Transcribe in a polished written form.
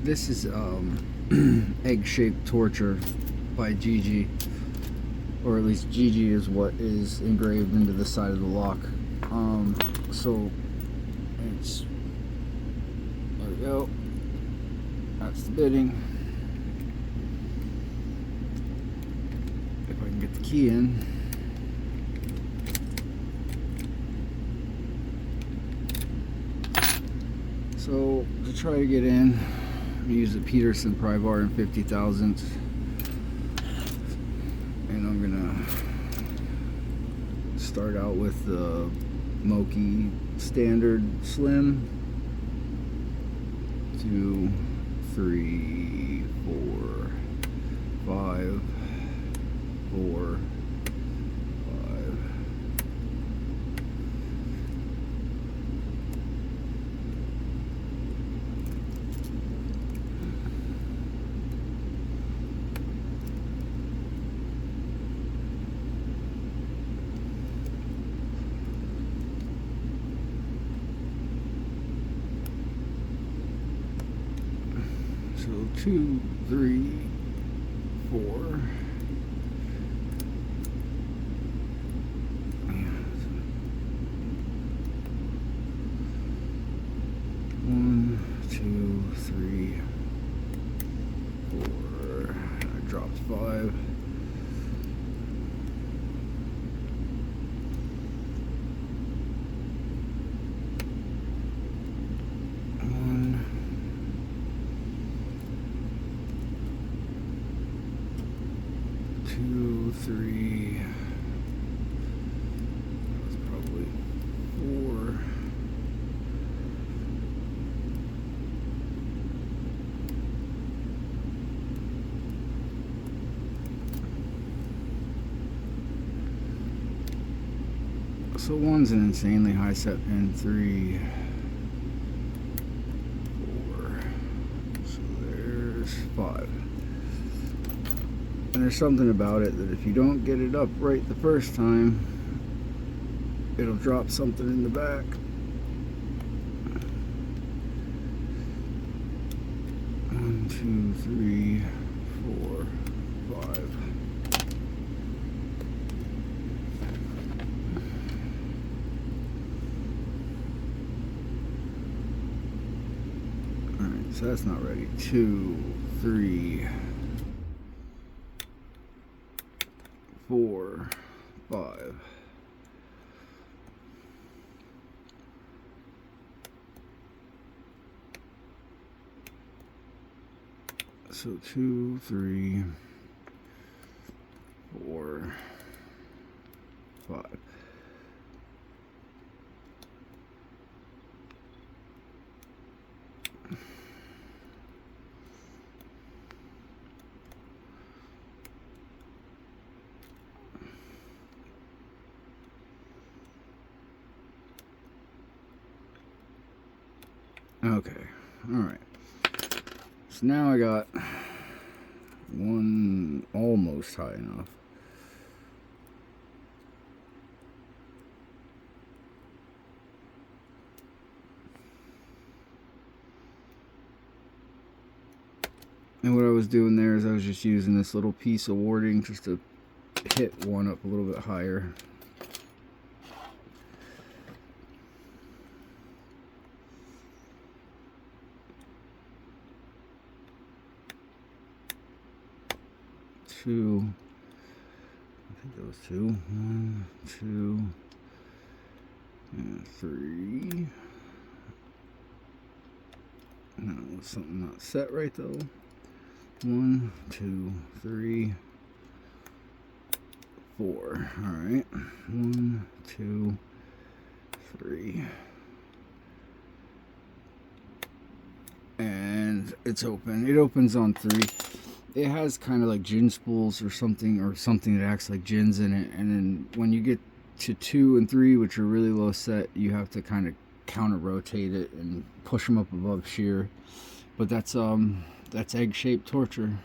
This is Egg-Shaped Torture by Gigi, or at least Gigi is what is engraved into the side of the lock. So it's, there we go. That's the bitting. If I can get the key in. So to try to get in, I use a Peterson pry bar in 50 thousandths, and I'm gonna start out with the Moki standard slim. 2, 3, 4, 5, 4, 5. So 2, 3, 4. One, 2, 3, 4. I dropped 5. Two, 3. That was probably 4. So 1's an insanely high set pin. 3, 4. So there's 5. And there's something about it that if you don't get it up right the first time, it'll drop something in the back. One, 2, 3, 4, 5. Alright, so that's not ready. 2, 3, 4, 5. So 2, 3, 4, 5. Okay, alright. So now I got one almost high enough. And what I was doing there is I was just using this little piece of warding just to hit one up a little bit higher. Two. I think that was 2. 1, 2, and 3. No, something not set right though. 1, 2, 3, 4. All right. 1, 2, 3. And it's open. It opens on 3. It has kind of like gin spools or something that acts like gins in it. And then when you get to 2 and 3, which are really low set, you have to kind of counter rotate it and push them up above shear. But that's Egg-Shaped Torture.